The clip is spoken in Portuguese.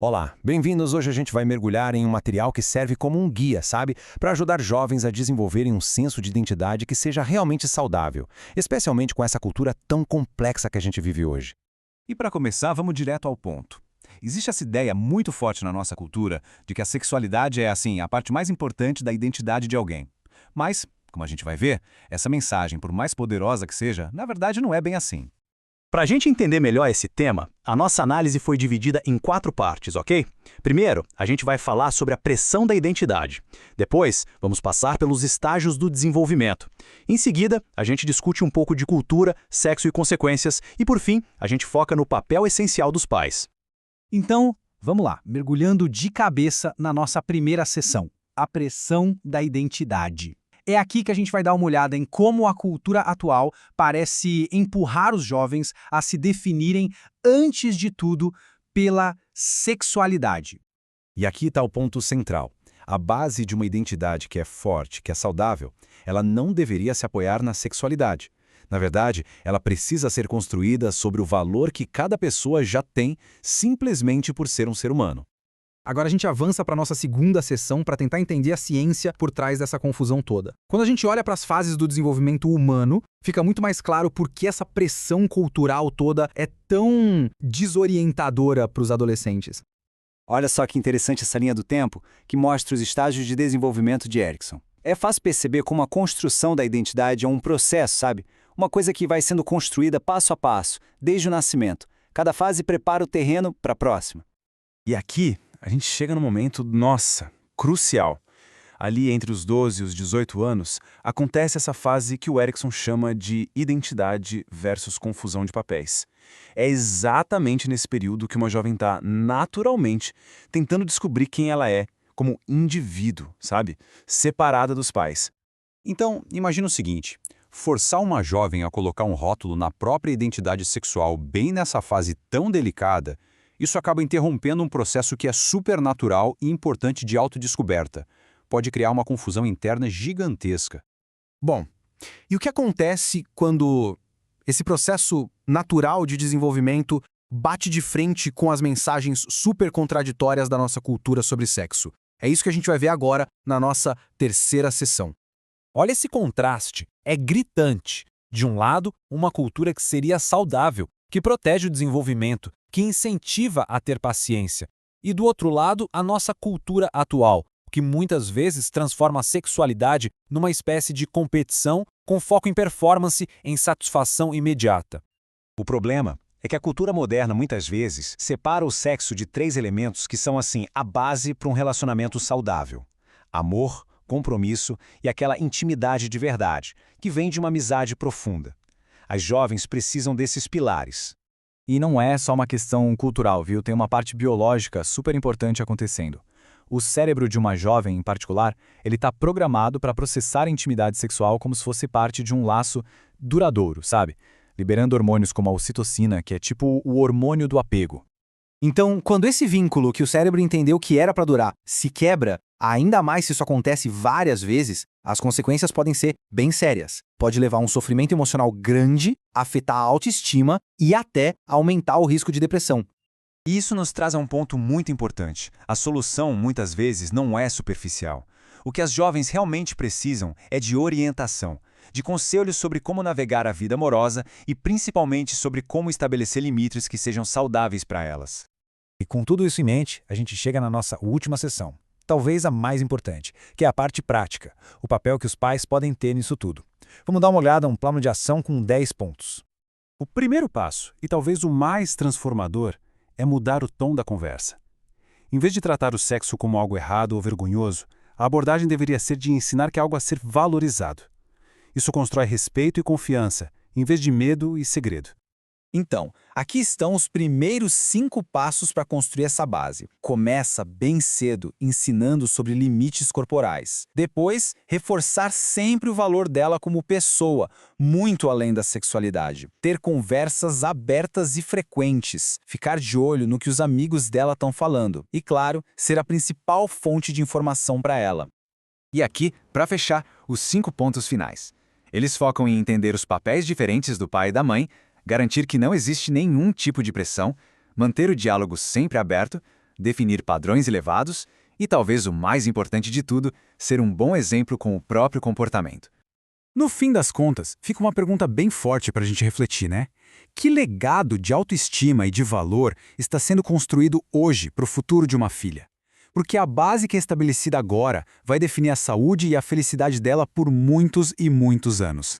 Olá, bem-vindos. Hoje a gente vai mergulhar em um material que serve como um guia, sabe? Para ajudar jovens a desenvolverem um senso de identidade que seja realmente saudável, especialmente com essa cultura tão complexa que a gente vive hoje. E para começar, vamos direto ao ponto. Existe essa ideia muito forte na nossa cultura de que a sexualidade é, assim, a parte mais importante da identidade de alguém. Mas, como a gente vai ver, essa mensagem, por mais poderosa que seja, na verdade não é bem assim. Para a gente entender melhor esse tema, a nossa análise foi dividida em 4 partes, ok? Primeiro, a gente vai falar sobre a pressão da identidade. Depois, vamos passar pelos estágios do desenvolvimento. Em seguida, a gente discute um pouco de cultura, sexo e consequências. E, por fim, a gente foca no papel essencial dos pais. Então, vamos lá, mergulhando de cabeça na nossa primeira sessão, a pressão da identidade. É aqui que a gente vai dar uma olhada em como a cultura atual parece empurrar os jovens a se definirem, antes de tudo, pela sexualidade. E aqui está o ponto central. A base de uma identidade que é forte, que é saudável, ela não deveria se apoiar na sexualidade. Na verdade, ela precisa ser construída sobre o valor que cada pessoa já tem simplesmente por ser um ser humano. Agora a gente avança para a nossa segunda sessão para tentar entender a ciência por trás dessa confusão toda. Quando a gente olha para as fases do desenvolvimento humano, fica muito mais claro por que essa pressão cultural toda é tão desorientadora para os adolescentes. Olha só que interessante essa linha do tempo que mostra os estágios de desenvolvimento de Erikson. É fácil perceber como a construção da identidade é um processo, sabe? Uma coisa que vai sendo construída passo a passo, desde o nascimento. Cada fase prepara o terreno para a próxima. E aqui, a gente chega no momento, nossa, crucial. Ali entre os 12 e os 18 anos, acontece essa fase que o Erikson chama de identidade versus confusão de papéis. É exatamente nesse período que uma jovem está, naturalmente, tentando descobrir quem ela é, como indivíduo, sabe? Separada dos pais. Então, imagina o seguinte: forçar uma jovem a colocar um rótulo na própria identidade sexual bem nessa fase tão delicada, isso acaba interrompendo um processo que é super natural e importante de autodescoberta. Pode criar uma confusão interna gigantesca. Bom, e o que acontece quando esse processo natural de desenvolvimento bate de frente com as mensagens super contraditórias da nossa cultura sobre sexo? É isso que a gente vai ver agora na nossa terceira sessão. Olha esse contraste, é gritante. De um lado, uma cultura que seria saudável, que protege o desenvolvimento, que incentiva a ter paciência. E do outro lado, a nossa cultura atual, que muitas vezes transforma a sexualidade numa espécie de competição com foco em performance, em satisfação imediata. O problema é que a cultura moderna muitas vezes separa o sexo de 3 elementos que são, assim, a base para um relacionamento saudável: amor, compromisso e aquela intimidade de verdade, que vem de uma amizade profunda. As jovens precisam desses pilares. E não é só uma questão cultural, viu? Tem uma parte biológica super importante acontecendo. O cérebro de uma jovem, em particular, ele está programado para processar a intimidade sexual como se fosse parte de um laço duradouro, sabe? Liberando hormônios como a ocitocina, que é tipo o hormônio do apego. Então, quando esse vínculo que o cérebro entendeu que era para durar se quebra, ainda mais se isso acontece várias vezes, as consequências podem ser bem sérias. Pode levar a um sofrimento emocional grande, afetar a autoestima e até aumentar o risco de depressão. E isso nos traz a um ponto muito importante. A solução, muitas vezes, não é superficial. O que as jovens realmente precisam é de orientação, de conselhos sobre como navegar a vida amorosa e principalmente sobre como estabelecer limites que sejam saudáveis para elas. E com tudo isso em mente, a gente chega na nossa última sessão, talvez a mais importante, que é a parte prática, o papel que os pais podem ter nisso tudo. Vamos dar uma olhada a um plano de ação com 10 pontos. O primeiro passo, e talvez o mais transformador, é mudar o tom da conversa. Em vez de tratar o sexo como algo errado ou vergonhoso, a abordagem deveria ser de ensinar que é algo a ser valorizado. Isso constrói respeito e confiança, em vez de medo e segredo. Então, aqui estão os primeiros 5 passos para construir essa base. Começa bem cedo, ensinando sobre limites corporais. Depois, reforçar sempre o valor dela como pessoa, muito além da sexualidade. Ter conversas abertas e frequentes. Ficar de olho no que os amigos dela estão falando. E, claro, ser a principal fonte de informação para ela. E aqui, para fechar, os 5 pontos finais. Eles focam em entender os papéis diferentes do pai e da mãe, garantir que não existe nenhum tipo de pressão, manter o diálogo sempre aberto, definir padrões elevados e, talvez o mais importante de tudo, ser um bom exemplo com o próprio comportamento. No fim das contas, fica uma pergunta bem forte para a gente refletir, né? Que legado de autoestima e de valor está sendo construído hoje para o futuro de uma filha? Porque a base que é estabelecida agora vai definir a saúde e a felicidade dela por muitos e muitos anos.